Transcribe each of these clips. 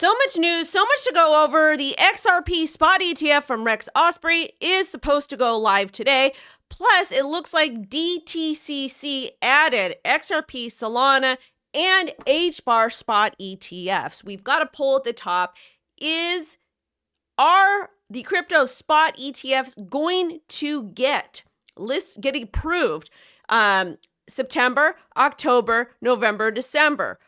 So much news, so much to go over. The Xrp spot ETF from Rex Osprey is supposed to go live today. Plus, it looks like DTCC added Xrp, Solana, and HBAR spot ETFs. We've got a poll at the top. Are the crypto spot ETFs going to get approved September, October, November, December?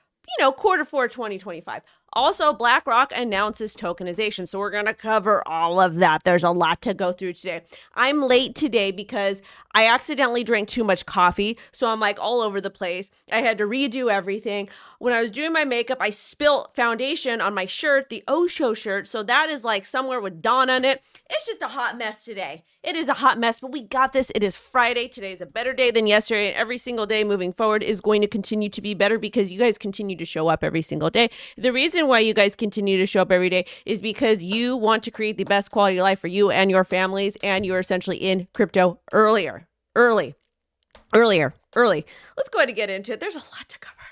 Quarter 4 2025. Also, BlackRock announces tokenization. So we're going to cover all of that. There's a lot to go through today. I'm late today because I accidentally drank too much coffee. So I'm like all over the place. I had to redo everything. When I was doing my makeup, I spilled foundation on my shirt, the Osho shirt. So that is like somewhere with Dawn on it. It's just a hot mess today. It is a hot mess, but we got this. It is Friday. Today is a better day than yesterday. And every single day moving forward is going to continue to be better because you guys continue to show up every single day. The reason why you guys continue to show up every day is because you want to create the best quality of life for you and your families, and you're essentially in crypto early. Let's go ahead and get into it. There's a lot to cover.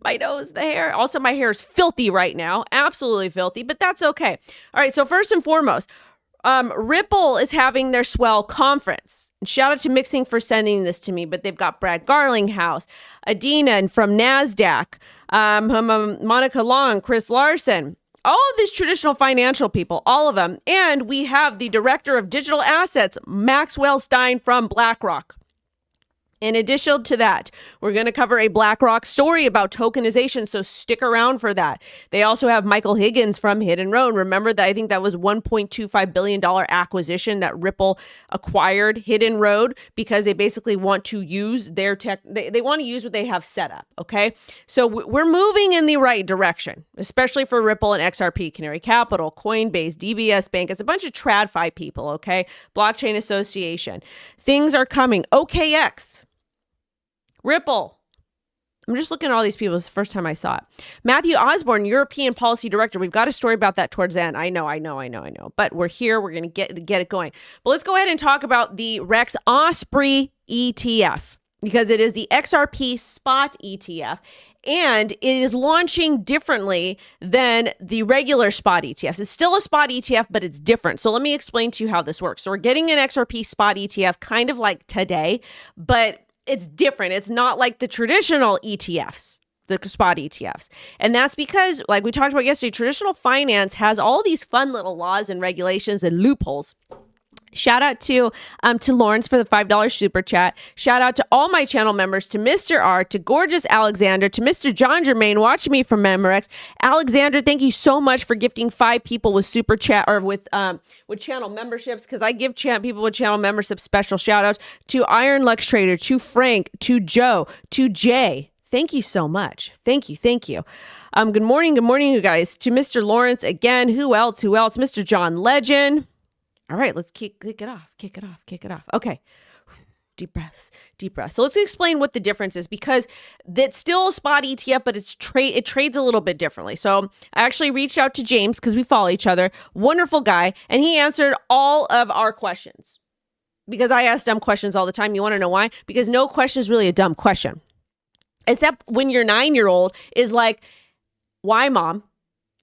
My nose, the hair. Also, my hair is filthy right now. Absolutely filthy, but that's okay. All right, so first and foremost, Ripple is having their Swell conference. Shout out to Mixing for sending this to me, but they've got Brad Garlinghouse, Adina from NASDAQ, Monica Long, Chris Larson, all of these traditional financial people, all of them. And we have the director of digital assets, Maxwell Stein from BlackRock. In addition to that, we're going to cover a BlackRock story about tokenization, so stick around for that. They also have Michael Higgins from Hidden Road. Remember that I think that was $1.25 billion acquisition that Ripple acquired Hidden Road because they basically want to use their tech. They want to use what they have set up, okay? So we're moving in the right direction, especially for Ripple and XRP, Canary Capital, Coinbase, DBS Bank. It's a bunch of TradFi people, okay? Blockchain Association. Things are coming. OKX. Ripple. I'm just looking at all these people. It's the first time I saw it. Matthew Osborne, European Policy Director. We've got a story about that towards the end. I know. But we're here. We're going to get it going. But let's go ahead and talk about the Rex Osprey ETF because it is the XRP spot ETF. And it is launching differently than the regular spot ETFs. It's still a spot ETF, but it's different. So let me explain to you how this works. So we're getting an XRP spot ETF kind of like today, but it's different. It's not like the traditional ETFs, the spot ETFs. And that's because, like we talked about yesterday, traditional finance has all these fun little laws and regulations and loopholes. Shout out to Lawrence for the $5 super chat. Shout out to all my channel members, to Mr. R, to Gorgeous Alexander, to Mr. John Germain watching me from Memorex. Alexander, thank you so much for gifting 5 people with super chat or with channel memberships, because I give people with channel memberships special shout outs. To Iron Lux Trader, to Frank, to Joe, to Jay. Thank you so much. Thank you. Good morning, you guys. To Mr. Lawrence again. Who else? Mr. John Legend. All right, let's kick it off. Okay. Deep breaths. So let's explain what the difference is, because that's still a spot ETF, but it trades a little bit differently. So I actually reached out to James because we follow each other. Wonderful guy. And he answered all of our questions because I ask dumb questions all the time. You want to know why? Because no question is really a dumb question. Except when your 9-year-old is like, why, mom?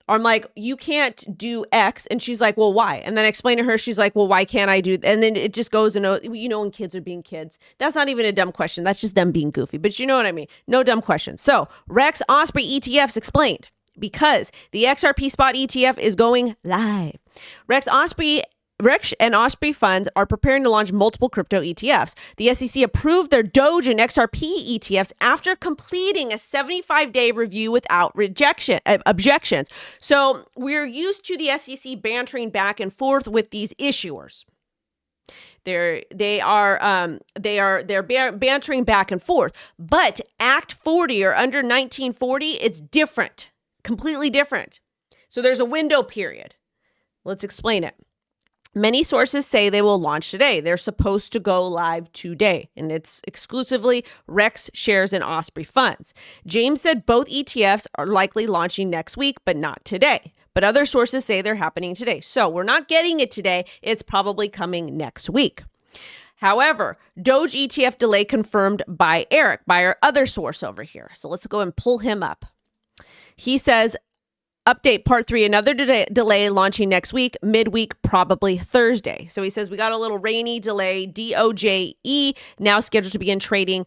Or I'm like, you can't do X. And she's like, well, why? And then I explain to her, she's like, well, why can't I do? And then it just goes, and when kids are being kids, that's not even a dumb question. That's just them being goofy. But you know what I mean? No dumb questions. So Rex Osprey ETFs explained, because the XRP spot ETF is going live. Rex and Osprey funds are preparing to launch multiple crypto ETFs. The SEC approved their Doge and XRP ETFs after completing a 75-day review without objections. So we're used to the SEC bantering back and forth with these issuers. They're bantering back and forth. But Act 40 or under 1940, it's different, completely different. So there's a window period. Let's explain it. Many sources say they will launch today. They're supposed to go live today, and it's exclusively Rex shares and Osprey funds. James said both ETFs are likely launching next week, but not today. But other sources say they're happening today. So we're not getting it today. It's probably coming next week. However, Doge ETF delay confirmed by Eric, by our other source over here. So let's go and pull him up. He says, update part 3, another delay launching next week, midweek, probably Thursday. So he says we got a little rainy delay, DOJE, now scheduled to begin trading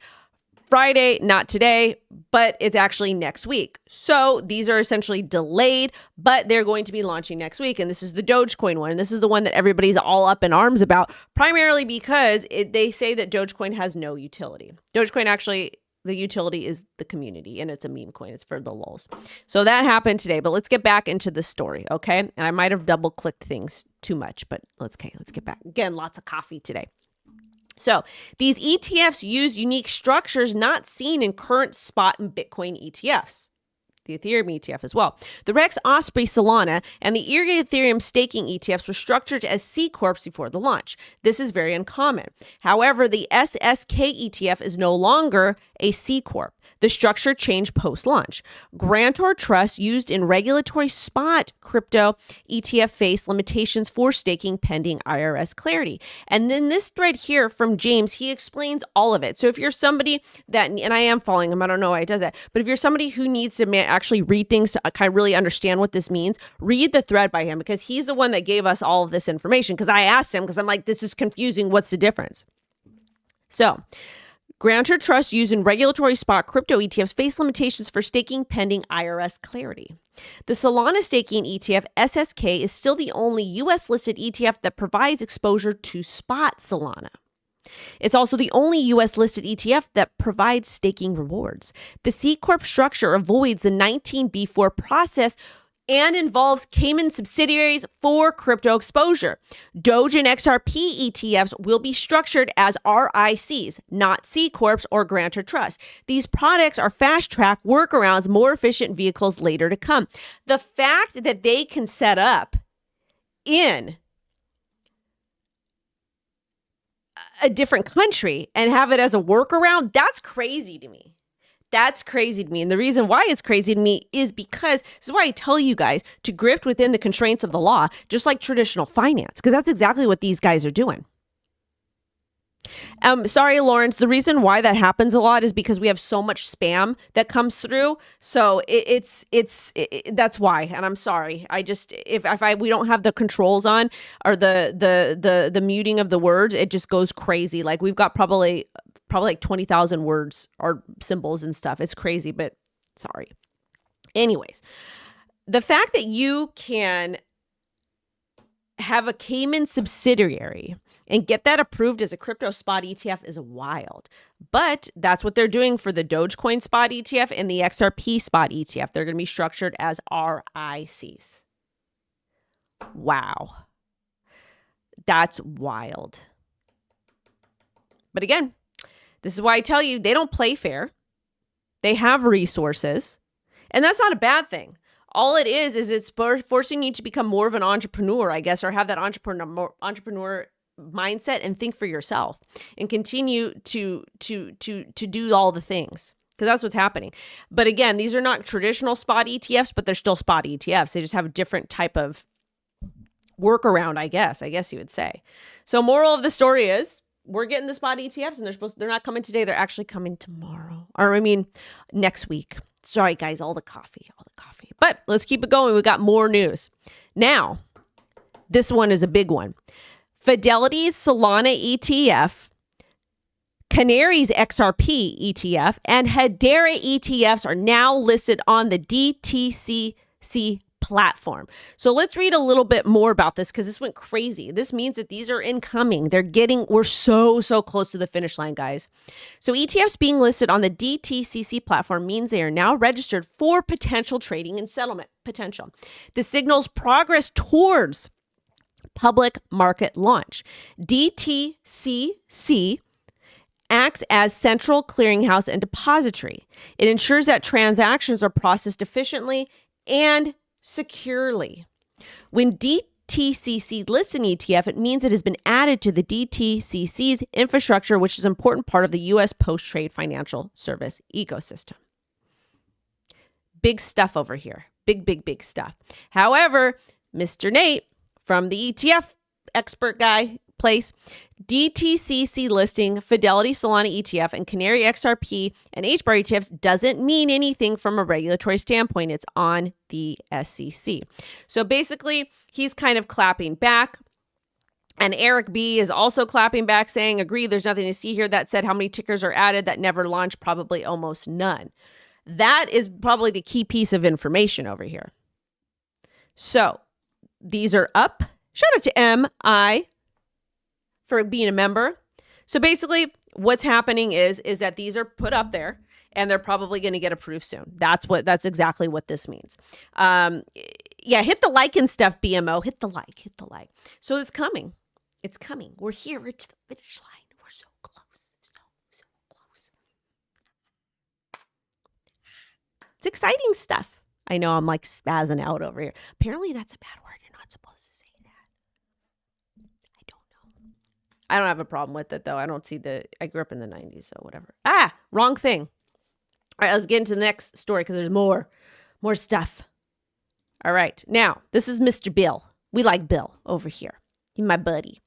Friday, not today, but it's actually next week. So these are essentially delayed, but they're going to be launching next week. And this is the Dogecoin one. And this is the one that everybody's all up in arms about, primarily because they say that Dogecoin has no utility. Dogecoin actually, the utility is the community, and it's a meme coin. It's for the lulz. So that happened today, but let's get back into the story, okay? And I might have double clicked things too much, but let's get back. Again, lots of coffee today. So these ETFs use unique structures not seen in current spot and Bitcoin ETFs. The Ethereum ETF as well. The Rex Osprey Solana and the Erie Ethereum staking ETFs were structured as C Corps before the launch. This is very uncommon. However, the SSK ETF is no longer a C Corp. The structure changed post-launch. Grantor Trust used in regulatory spot crypto ETF face limitations for staking pending IRS clarity. And then this thread here from James, he explains all of it. So if you're somebody that, and I am following him, I don't know why he does that, but if you're somebody who needs to actually read things to kind of really understand what this means, read the thread by him, because he's the one that gave us all of this information. Because I asked him, because I'm like, this is confusing. What's the difference? So, Grantor Trust used in regulatory spot crypto ETFs face limitations for staking pending IRS clarity. The Solana staking ETF, SSK, is still the only U.S. listed ETF that provides exposure to spot Solana. It's also the only U.S. listed ETF that provides staking rewards. The C Corp structure avoids the 19B4 process and involves Cayman subsidiaries for crypto exposure. Doge and XRP ETFs will be structured as RICs, not C Corps or Grantor Trust. These products are fast-track workarounds, more efficient vehicles later to come. The fact that they can set up in a different country and have it as a workaround, that's crazy to me. That's crazy to me. And the reason why it's crazy to me is because this is why I tell you guys to grift within the constraints of the law, just like traditional finance, because that's exactly what these guys are doing. Sorry, Lawrence. The reason why that happens a lot is because we have so much spam that comes through. So that's why. And I'm sorry. I just, if we don't have the controls on or the muting of the words, it just goes crazy. Like we've got probably like 20,000 words or symbols and stuff. It's crazy, but sorry. Anyways, the fact that you can have a Cayman subsidiary and get that approved as a crypto spot ETF is wild. But that's what they're doing for the Dogecoin spot ETF and the XRP spot ETF. They're going to be structured as RICs. Wow. That's wild. But again, this is why I tell you, they don't play fair. They have resources. And that's not a bad thing. All it is it's forcing you to become more of an entrepreneur, I guess, or have that entrepreneur mindset and think for yourself and continue to do all the things, because that's what's happening. But again, these are not traditional spot ETFs, but they're still spot ETFs. They just have a different type of workaround, I guess you would say. So moral of the story is we're getting the spot ETFs, and they're not coming today. They're actually coming tomorrow, or next week. Sorry, guys, all the coffee. But let's keep it going. We got more news. Now, this one is a big one. Fidelity's Solana ETF, Canary's XRP ETF, and Hedera ETFs are now listed on the DTCC platform. So let's read a little bit more about this, because this went crazy. This means that these are incoming. We're so close to the finish line, guys. So ETFs being listed on the DTCC platform means they are now registered for potential trading and settlement potential. This signals progress towards public market launch. DTCC acts as central clearinghouse and depository. It ensures that transactions are processed efficiently and securely. When DTCC lists an ETF, it means it has been added to the DTCC's infrastructure, which is an important part of the U.S. post-trade financial service ecosystem. Big stuff over here. Big stuff. However, Mr. Nate from the ETF expert guy place. DTCC listing, Fidelity Solana ETF, and Canary XRP and HBAR ETFs doesn't mean anything from a regulatory standpoint. It's on the SEC. So basically, he's kind of clapping back. And Eric B is also clapping back, saying, agree, there's nothing to see here. That said, how many tickers are added that never launched? Probably almost none. That is probably the key piece of information over here. So these are up. Shout out to MI for being a member. So basically what's happening is that these are put up there and they're probably going to get approved soon. That's exactly what this means. Yeah, hit the like and stuff, BMO. Hit the like. So it's coming. It's coming. We're here. We're to the finish line. We're so close. So close. It's exciting stuff. I know I'm like spazzing out over here. Apparently that's a bad word. You're not supposed to say that. I don't know. I don't have a problem with it though. I grew up in the 90s, so whatever. Wrong thing. All right, let's get into the next story because there's more stuff. All right. Now, this is Mr. Bill. We like Bill over here. He's my buddy.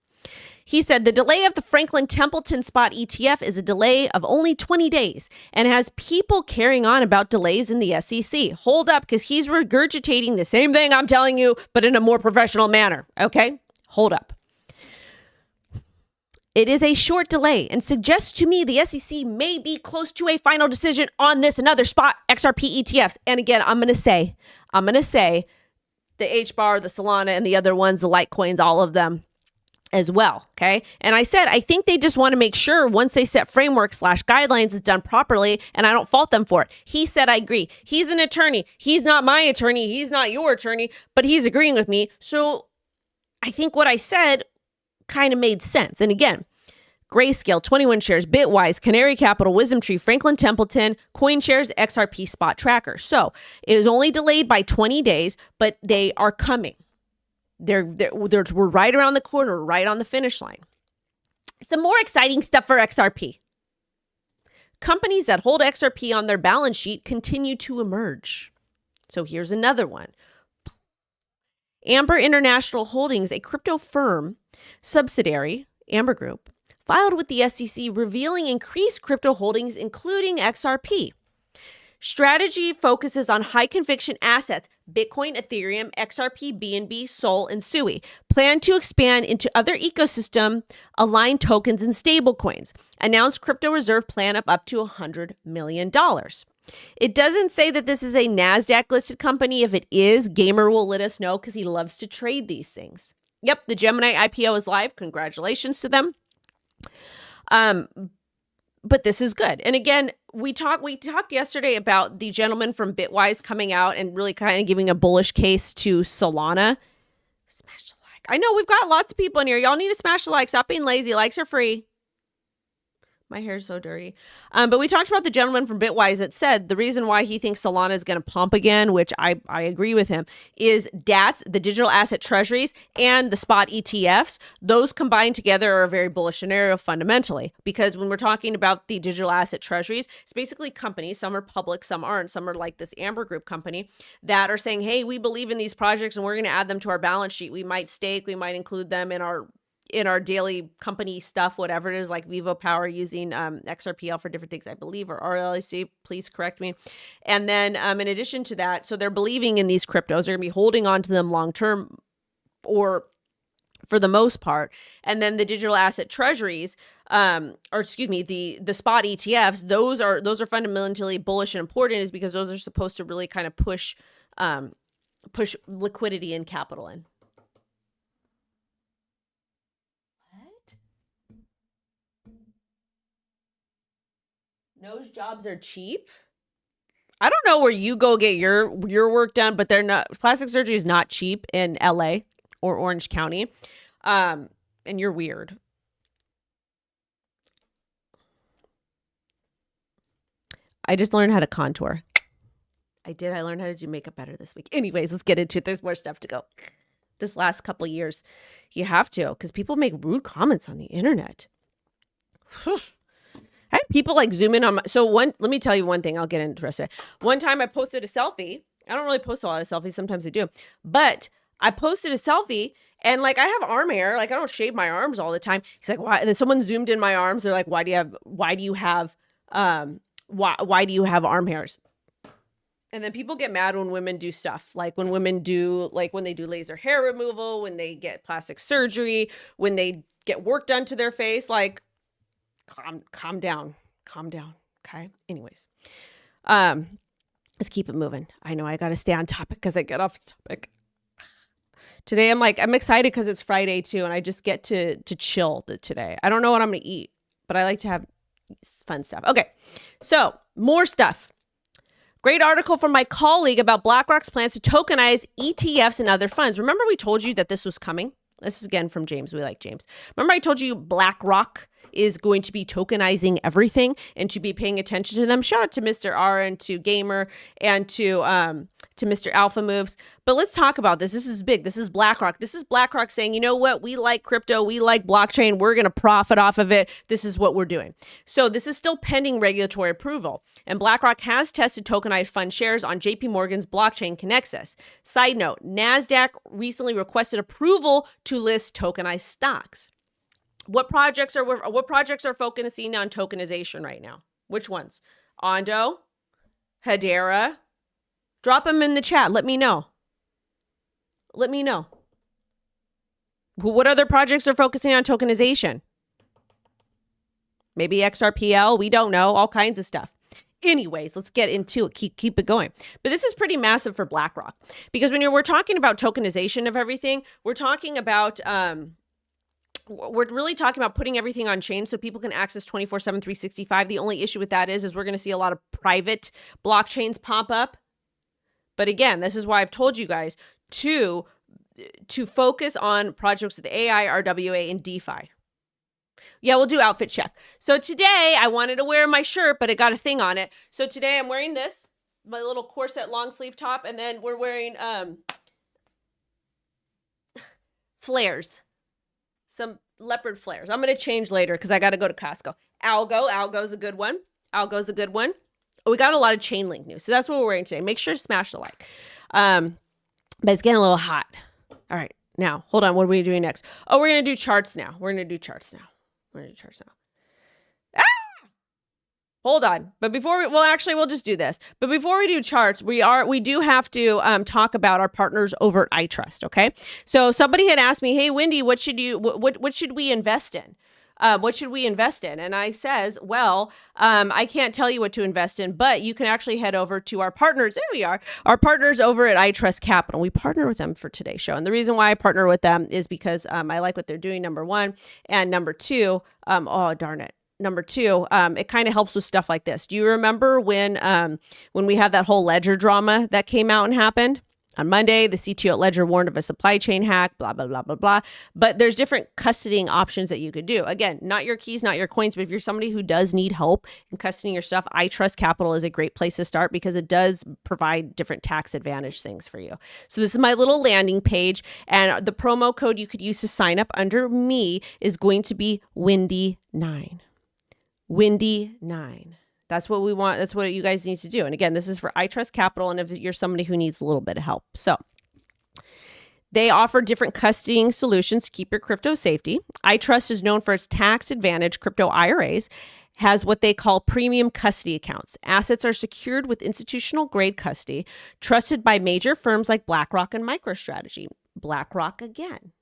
He said the delay of the Franklin Templeton Spot ETF is a delay of only 20 days and has people carrying on about delays in the SEC. Hold up, because he's regurgitating the same thing I'm telling you, but in a more professional manner. Okay? Hold up. It is a short delay and suggests to me the SEC may be close to a final decision on this and other spot XRP ETFs. And again, I'm going to say the HBAR, the Solana, and the other ones, the Litecoins, all of them as well. Okay. And I said, I think they just want to make sure once they set framework/guidelines is done properly, and I don't fault them for it. He said, I agree. He's an attorney. He's not my attorney. He's not your attorney, but he's agreeing with me. So I think what I said kind of made sense. And again, Grayscale, 21 shares, Bitwise, Canary Capital, Wisdom Tree, Franklin Templeton, CoinShares, XRP Spot Tracker. So it is only delayed by 20 days, but they are coming. We're right around the corner, right on the finish line. Some more exciting stuff for XRP. Companies that hold XRP on their balance sheet continue to emerge. So here's another one. Amber International Holdings, a crypto firm subsidiary, Amber Group, filed with the SEC revealing increased crypto holdings, including XRP. Strategy focuses on high conviction assets, Bitcoin, Ethereum, XRP, BNB, Sol, and SUI. Plan to expand into other ecosystem aligned tokens and stablecoins. Announced crypto reserve plan up to $100 million. It doesn't say that this is a NASDAQ listed company. If it is, Gamer will let us know because he loves to trade these things. Yep, the Gemini IPO is live. Congratulations to them. But this is good. And again, we talked yesterday about the gentleman from Bitwise coming out and really kind of giving a bullish case to Solana. Smash the like. I know we've got lots of people in here. Y'all need to smash the like. Stop being lazy. Likes are free. My hair is so dirty. But we talked about the gentleman from Bitwise that said the reason why he thinks Solana is going to pump again, which I agree with him, is DATs, the digital asset treasuries, and the spot ETFs. Those combined together are a very bullish scenario fundamentally, because when we're talking about the digital asset treasuries, it's basically companies, some are public, some aren't, some are like this Amber Group company that are saying, hey, we believe in these projects and we're going to add them to our balance sheet. We might stake, we might include them in our daily company stuff, whatever it is, like Vivo Power using XRPL for different things, I believe, or RLIC, please correct me. And then in addition to that, so they're believing in these cryptos, they're gonna be holding on to them long-term or for the most part. And then the digital asset treasuries, the spot ETFs, those are fundamentally bullish and important, is because those are supposed to really kind of push liquidity and capital in. Those jobs are cheap. I don't know where you go get your work done, but they're not. Plastic surgery is not cheap in LA or Orange County. And you're weird. I just learned how to contour. I learned how to do makeup better this week. Anyways, let's get into it. There's more stuff to go. This last couple of years, you have to, because people make rude comments on the internet. People like zoom in on let me tell you one thing. I'll get into the rest of it. One time I posted a selfie. I don't really post a lot of selfies. Sometimes I do. But I posted a selfie And like, I have arm hair. Like, I don't shave my arms all the time. He's like, why? And then someone zoomed in my arms. They're like, why do you have arm hairs? And then people get mad when women do stuff. Like when women do, like when they do laser hair removal, when they get plastic surgery, when they get work done to their face. Like, calm down. Okay. Anyways, let's keep it moving. I know I got to stay on topic because I get off topic. Today, I'm excited because it's Friday too. And I just get to chill today. I don't know what I'm going to eat, but I like to have fun stuff. Okay. So more stuff. Great article from my colleague about BlackRock's plans to tokenize ETFs and other funds. Remember we told you that this was coming? This is again from James. We like James. Remember I told you BlackRock is going to be tokenizing everything and to be paying attention to them. Shout out to Mr. R and to Gamer and to Mr. Alpha Moves. But let's talk about this. This is big. This is BlackRock. This is BlackRock saying, you know what? We like crypto. We like blockchain. We're going to profit off of it. This is what we're doing. So this is still pending regulatory approval. And BlackRock has tested tokenized fund shares on JP Morgan's blockchain Connexus. Side note, NASDAQ recently requested approval to list tokenized stocks. What projects are focusing on tokenization right now? Which ones? Ondo, Hedera. Drop them in the chat. Let me know. What other projects are focusing on tokenization? Maybe XRPL. We don't know. All kinds of stuff. Anyways, let's get into it. Keep it going. But this is pretty massive for BlackRock because when we're talking about tokenization of everything, we're talking about we're really talking about putting everything on chain so people can access 24/7, 365. The only issue with that is we're going to see a lot of private blockchains pop up. But again, this is why I've told you guys to focus on projects with AI, RWA, and DeFi. Yeah, we'll do outfit check. So today I wanted to wear my shirt, but it got a thing on it. So today I'm wearing this, my little corset long sleeve top, and then we're wearing flares. Some leopard flares. I'm going to change later because I got to go to Costco. Algo's a good one. Oh, we got a lot of Chainlink news. So that's what we're wearing today. Make sure to smash the like. But it's getting a little hot. All right. Now, hold on. What are we doing next? Oh, we're going to do charts now. Ah! Hold on. But before we'll just do this. But before we do charts, we do have to talk about our partners over at iTrust, okay? So somebody had asked me, "Hey Wendy, what should we invest in?" And I says, well, I can't tell you what to invest in, but you can actually head over to our partners. There we are. Our partners over at iTrustCapital. We partner with them for today's show. And the reason why I partner with them is because I like what they're doing, number one. And number two, it kind of helps with stuff like this. Do you remember when we had that whole Ledger drama that came out and happened? On Monday, the CTO at Ledger warned of a supply chain hack, blah, blah, blah, blah, blah. But there's different custodying options that you could do. Again, not your keys, not your coins, but if you're somebody who does need help in custodying your stuff, iTrustCapital is a great place to start because it does provide different tax advantage things for you. So this is my little landing page, and the promo code you could use to sign up under me is going to be Wendy9. Wendy9. That's what we want. That's what you guys need to do. And again, this is for iTrustCapital. And if you're somebody who needs a little bit of help. So they offer different custodying solutions to keep your crypto safety. iTrust is known for its tax advantage crypto IRAs, has what they call premium custody accounts. Assets are secured with institutional grade custody, trusted by major firms like BlackRock and MicroStrategy. BlackRock again.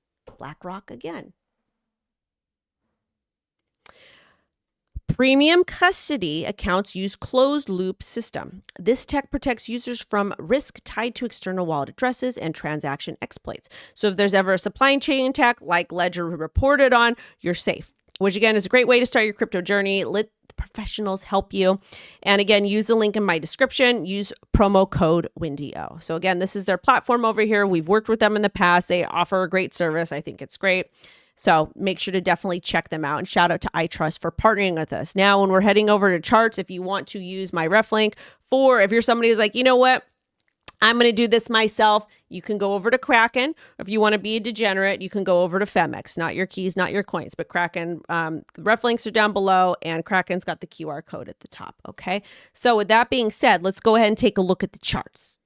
Premium custody accounts use closed loop system. This tech protects users from risk tied to external wallet addresses and transaction exploits. So if there's ever a supply chain attack like Ledger reported on, you're safe, which again is a great way to start your crypto journey. Let the professionals help you. And again, use the link in my description. Use promo code WendyO. So again, this is their platform over here. We've worked with them in the past. They offer a great service. I think it's great. So make sure to definitely check them out, and shout out to iTrust for partnering with us. Now, when we're heading over to charts, if you want to use my ref link if you're somebody who's like, you know what, I'm going to do this myself, you can go over to Kraken. If you want to be a degenerate, you can go over to Femex, not your keys, not your coins, but Kraken. Ref links are down below, and Kraken's got the QR code at the top. Okay. So with that being said, let's go ahead and take a look at the charts.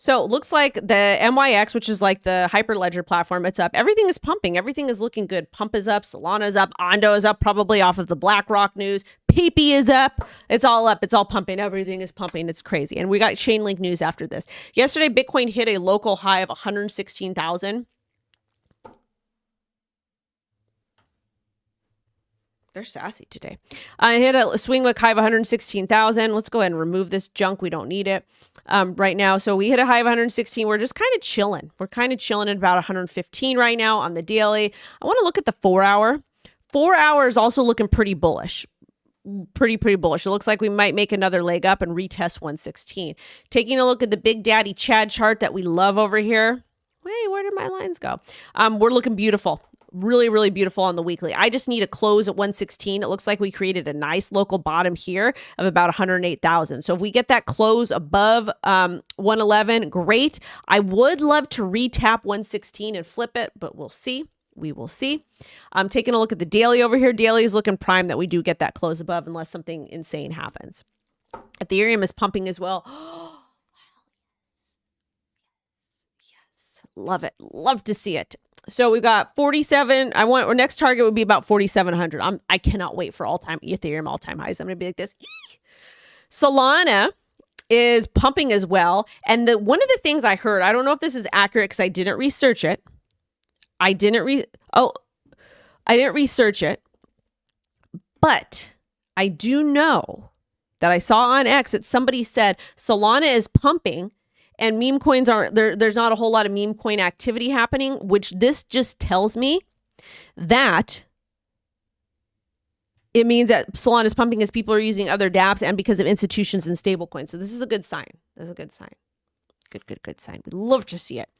So it looks like the MYX, which is like the Hyperledger platform, it's up. Everything is pumping. Everything is looking good. Pump is up. Solana is up. Ondo is up, probably off of the Blackrock news. PP is up. It's all up. It's all pumping. Everything is pumping. It's crazy. And we got Chainlink news after this. Yesterday, Bitcoin hit a local high of 116,000. They're sassy today. I hit a swing look high of 116,000. Let's go ahead and remove this junk. We don't need it right now. So we hit a high of 116. We're just kind of chilling. We're kind of chilling at about 115 right now on the daily. I want to look at the 4 hour. 4 hours also looking pretty bullish. Pretty bullish. It looks like we might make another leg up and retest 116. Taking a look at the Big Daddy Chad chart that we love over here. Wait, where did my lines go? We're looking beautiful. Really beautiful on the weekly. I just need a close at 116. It looks like we created a nice local bottom here of about 108,000. So if we get that close above 111, great. I would love to retap 116 and flip it, but we'll see. We will see. I'm taking a look at the daily over here. Daily is looking prime that we do get that close above unless something insane happens. Ethereum is pumping as well. Yes. Love it. Love to see it. So we got 47. Our next target would be about 4,700. I cannot wait for Ethereum all-time highs. I'm going to be like this. Solana is pumping as well. And one of the things I heard, I don't know if this is accurate because I didn't research it. I didn't research it. But I do know that I saw on X that somebody said Solana is pumping and meme coins aren't there. There's not a whole lot of meme coin activity happening, which this just tells me that it means that Solana is pumping as people are using other dApps and because of institutions and stablecoins. So this is a good sign. This is a good sign. Good sign. We love to see it.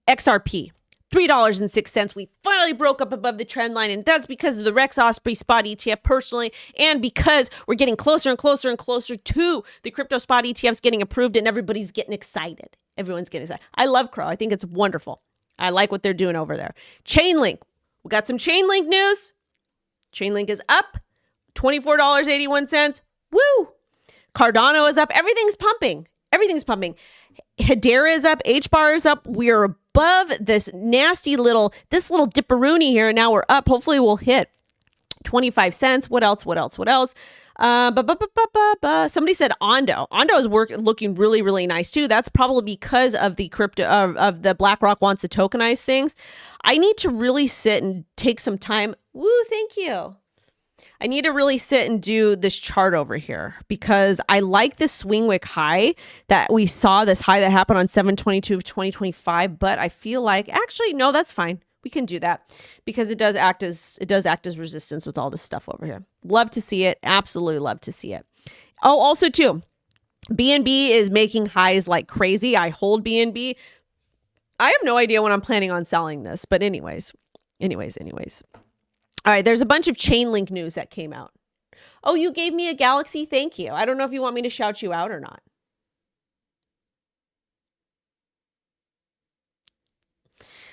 XRP. $3.06. We finally broke up above the trend line, and that's because of the Xrp Spot ETF personally, and because we're getting closer and closer and closer to the crypto spot ETFs getting approved, and everybody's getting excited. Everyone's getting excited. I love Crow. I think it's wonderful. I like what they're doing over there. Chainlink. We got some Chainlink news. Chainlink is up. $24.81. Woo! Cardano is up. Everything's pumping. Hedera is up. HBAR is up. We are above this nasty little dipperoonie here, and now we're up. Hopefully we'll hit 25 cents. What else? Somebody said Ondo. Ondo is looking really nice too. That's probably because of the of the Blackrock wants to tokenize things. I need to really sit and take some time. Woo, thank you. I need to really sit and do this chart over here because I like this swing wick high that we saw, this high that happened on 7/22 of 2025. But I feel like actually, no, that's fine. We can do that because it does act as resistance with all this stuff over here. Love to see it. Absolutely love to see it. Oh, also too, BNB is making highs like crazy. I hold BNB. I have no idea when I'm planning on selling this, but anyways. All right, there's a bunch of Chainlink news that came out. Oh, you gave me a Galaxy? Thank you. I don't know if you want me to shout you out or not.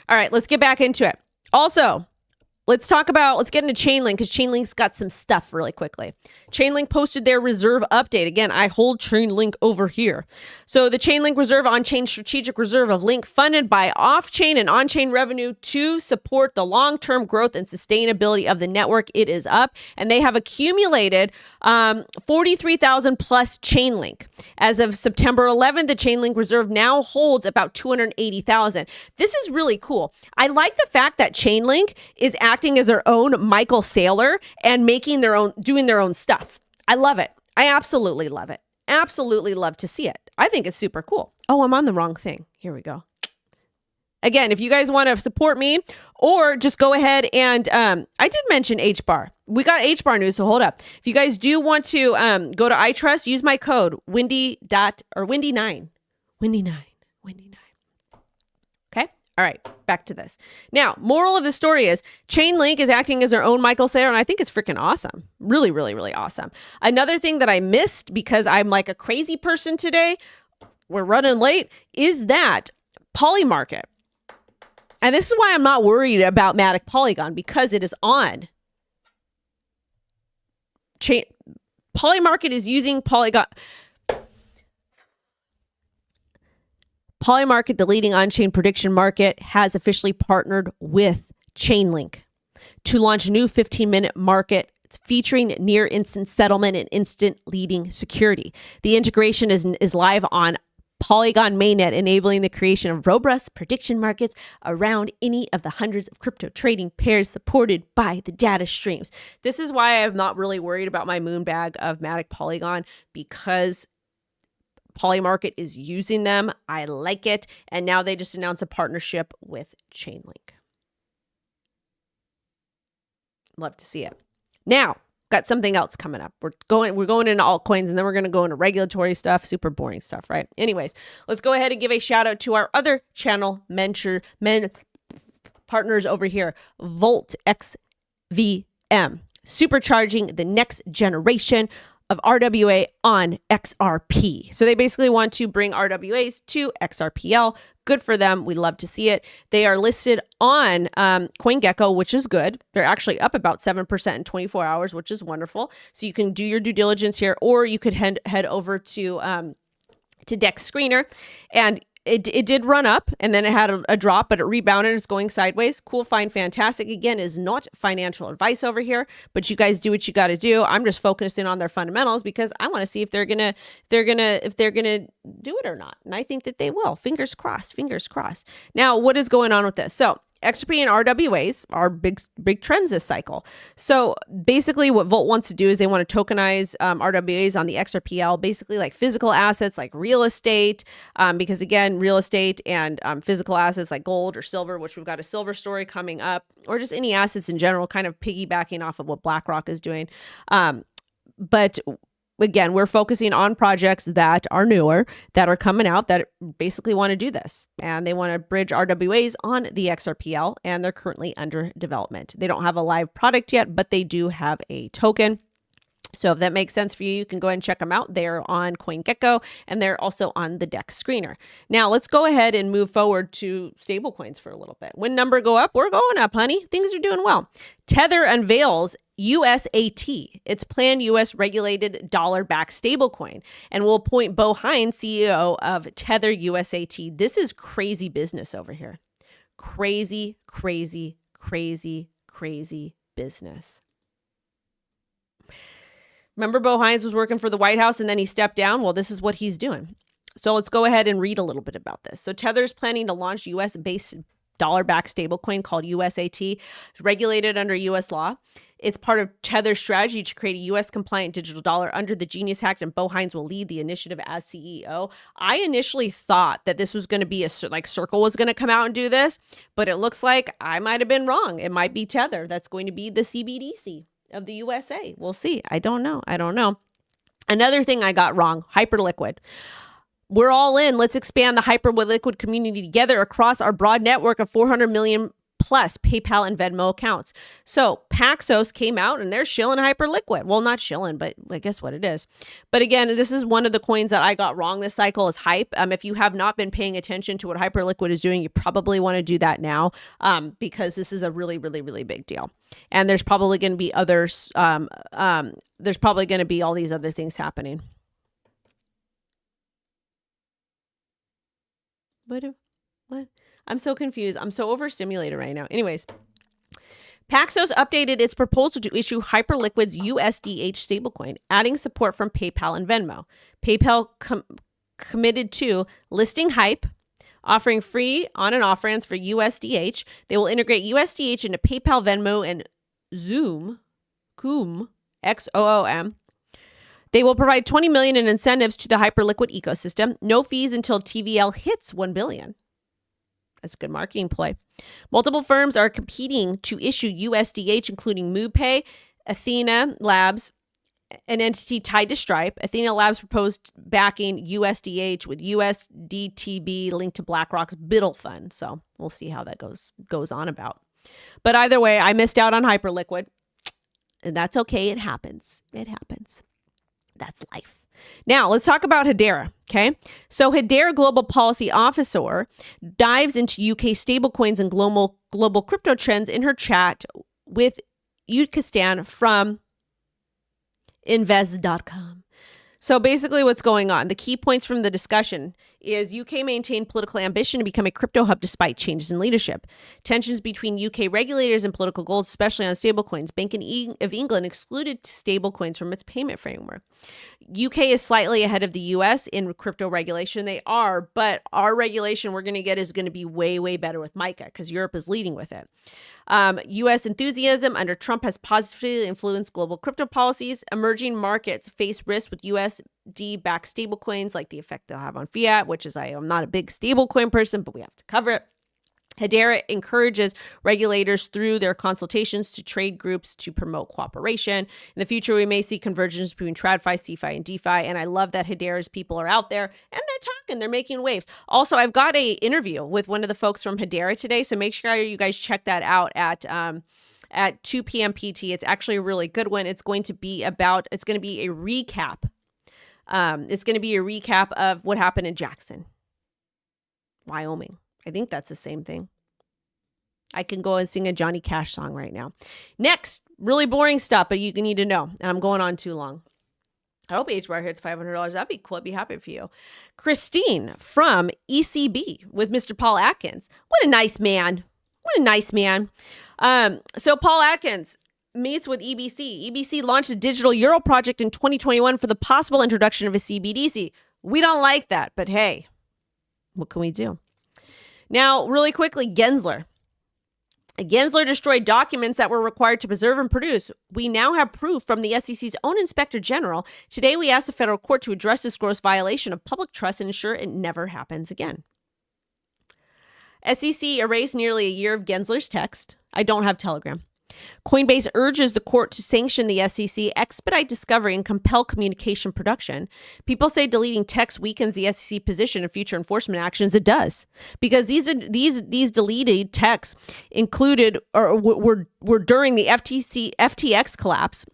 All right, let's get back into it. Also, let's get into Chainlink because Chainlink's got some stuff really quickly. Chainlink posted their reserve update. Again, I hold Chainlink over here. So the Chainlink Reserve on-chain strategic reserve of Link funded by off-chain and on-chain revenue to support the long-term growth and sustainability of the network. It is up, and they have accumulated 43,000 plus Chainlink. As of September 11th, the Chainlink Reserve now holds about 280,000. This is really cool. I like the fact that Chainlink is acting as their own Michael Saylor and doing their own stuff. I love it. I absolutely love it. Absolutely love to see it. I think it's super cool. Oh, I'm on the wrong thing. Here we go. Again, if you guys want to support me or just go ahead and I did mention HBAR. We got HBAR news, so hold up. If you guys do want to go to iTrust, use my code Wendy9. Okay? All right, back to this. Now, moral of the story is Chainlink is acting as their own Michael Saylor, and I think it's freaking awesome. Really awesome. Another thing that I missed because I'm like a crazy person today, we're running late, is that Polymarket. And this is why I'm not worried about Matic Polygon because it is on. Polymarket is using Polygon. Polymarket, the leading on-chain prediction market, has officially partnered with Chainlink to launch a new 15-minute market. It's featuring near instant settlement and instant leading security. The integration is live on Polygon mainnet, enabling the creation of robust prediction markets around any of the hundreds of crypto trading pairs supported by the data streams. This is why I'm not really worried about my moon bag of Matic Polygon, because Polymarket is using them. I like it. And now they just announced a partnership with Chainlink. Love to see it. Now, got something else coming up. We're going into altcoins, and then we're going to go into regulatory stuff, super boring stuff, right? Anyways, let's go ahead and give a shout out to our other channel partners over here, Volt XVM, supercharging the next generation of RWA on XRP. So they basically want to bring RWAs to XRPL. Good for them. We love to see it. They are listed on CoinGecko, which is good. They're actually up about 7% in 24 hours, which is wonderful. So you can do your due diligence here, or you could head over to Dex Screener, and it did run up, and then it had a drop, but it rebounded. It's going sideways. Cool, fine, fantastic. Again, is not financial advice over here, but you guys do what you got to do. I'm just focusing on their fundamentals because I want to see if they're gonna do it or not, and I think that they will. Fingers crossed. Fingers crossed. Now, what is going on with this? So XRP and RWAs are big trends this cycle. So basically what Volt wants to do is they want to tokenize RWAs on the XRPL, basically like physical assets like real estate, because again, real estate and physical assets like gold or silver, which we've got a silver story coming up, or just any assets in general, kind of piggybacking off of what Blackrock is doing. But again, we're focusing on projects that are newer, that are coming out, that basically want to do this. And they want to bridge RWAs on the XRPL, and they're currently under development. They don't have a live product yet, but they do have a token. So if that makes sense for you, you can go ahead and check them out. They're on CoinGecko, and they're also on the Dex Screener. Now, let's go ahead and move forward to stablecoins for a little bit. When number go up, we're going up, honey. Things are doing well. Tether unveils USAT, its planned U.S. regulated dollar-backed stablecoin, and will appoint Bo Hines, CEO of Tether USAT. This is crazy business over here. Crazy, crazy, crazy, crazy business. Remember, Bo Hines was working for the White House and then he stepped down? Well, this is what he's doing. So let's go ahead and read a little bit about this. So Tether's planning to launch U.S.-based dollar-backed stablecoin called USAT, regulated under U.S. law. It's part of Tether's strategy to create a U.S.-compliant digital dollar under the Genius Act, and Bo Hines will lead the initiative as CEO. I initially thought that this was going to be like Circle was going to come out and do this, but it looks like I might have been wrong. It might be Tether that's going to be the CBDC of the USA. We'll see. I don't know. Another thing I got wrong, hyperliquid. We're all in. Let's expand the hyperliquid community together across our broad network of 400 million plus PayPal and Venmo accounts. So Paxos came out and they're shilling hyperliquid. Well, not shilling, but I guess what it is. But again, this is one of the coins that I got wrong this cycle is Hype. If you have not been paying attention to what hyperliquid is doing, you probably want to do that now, because this is a really, really, really big deal. And there's probably going to be others. There's probably going to be all these other things happening. What? I'm so confused. I'm so overstimulated right now. Anyways, Paxos updated its proposal to issue Hyperliquid's USDH stablecoin, adding support from PayPal and Venmo. PayPal committed to listing Hype, offering free on and off ramps for USDH. They will integrate USDH into PayPal, Venmo, and Xoom, Xoom. They will provide $20 million in incentives to the Hyperliquid ecosystem. No fees until TVL hits $1 billion. That's a good marketing play. Multiple firms are competing to issue USDH, including MovePay, Athena Labs, an entity tied to Stripe. Athena Labs proposed backing USDH with USDTB linked to BlackRock's Biddle fund. So we'll see how that goes on about. But either way, I missed out on Hyperliquid. And that's okay. It happens. That's life. Now, let's talk about Hedera, okay? So Hedera Global Policy Officer dives into UK stablecoins and global crypto trends in her chat with Yukistan from invest.com. So basically what's going on, the key points from the discussion is UK maintained political ambition to become a crypto hub despite changes in leadership. Tensions between UK regulators and political goals, especially on stablecoins. Bank of England excluded stablecoins from its payment framework. UK is slightly ahead of the US in crypto regulation. They are, but our regulation we're going to get is going to be way, way better with MiCA because Europe is leading with it. U.S. enthusiasm under Trump has positively influenced global crypto policies. Emerging markets face risks with USD-backed stablecoins, like the effect they'll have on fiat, which is I'm not a big stablecoin person, but we have to cover it. Hedera encourages regulators through their consultations to trade groups to promote cooperation. In the future, we may see convergence between TradFi, CeFi, and DeFi. And I love that Hedera's people are out there and they're talking, they're making waves. Also, I've got an interview with one of the folks from Hedera today. So make sure you guys check that out at 2 p.m. PT. It's actually a really good one. It's going to be a recap. It's going to be a recap of what happened in Jackson, Wyoming. I think that's the same thing. I can go and sing a Johnny Cash song right now. Next, really boring stuff, but you need to know. And I'm going on too long. I hope HBAR hits $500. That'd be cool. I'd be happy for you. Christine from ECB with Mr. Paul Atkins. What a nice man. What a nice man. So Paul Atkins meets with EBC. EBC launched a digital euro project in 2021 for the possible introduction of a CBDC. We don't like that, but hey, what can we do? Now, really quickly, Gensler. Gensler destroyed documents that were required to preserve and produce. We now have proof from the SEC's own Inspector General. Today, we asked the federal court to address this gross violation of public trust and ensure it never happens again. SEC erased nearly a year of Gensler's text. I don't have Telegram. Coinbase urges the court to sanction the SEC, expedite discovery, and compel communication production. People say deleting text weakens the SEC position in future enforcement actions. It does, because these deleted texts included or were during the FTX collapse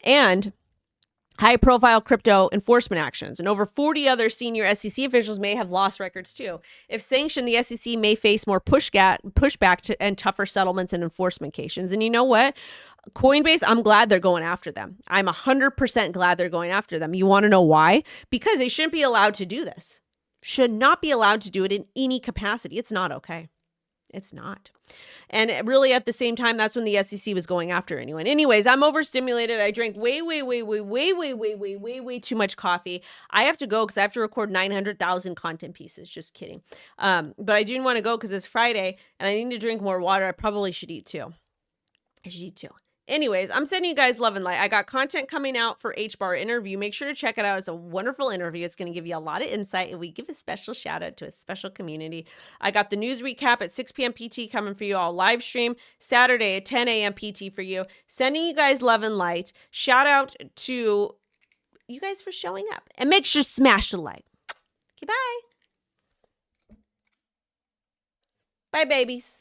and high-profile crypto enforcement actions, and over 40 other senior SEC officials may have lost records too. If sanctioned, the SEC may face more pushback and tougher settlements and enforcement cases. And you know what? Coinbase, I'm glad they're going after them. I'm 100% glad they're going after them. You want to know why? Because they shouldn't be allowed to do this. Should not be allowed to do it in any capacity. It's not okay. It's not. And really at the same time, that's when the SEC was going after anyone. Anyways, I'm overstimulated. I drank way too much coffee. I have to go because I have to record 900,000 content pieces. Just kidding. But I do want to go because it's Friday and I need to drink more water. I probably should eat too. Anyways, I'm sending you guys love and light. I got content coming out for HBAR interview. Make sure to check it out. It's a wonderful interview. It's going to give you a lot of insight, and we give a special shout out to a special community. I got the news recap at 6 p.m. PT coming for you all. Live stream Saturday at 10 a.m. PT for you. Sending you guys love and light. Shout out to you guys for showing up. And make sure to smash the like. Okay, bye. Bye, babies.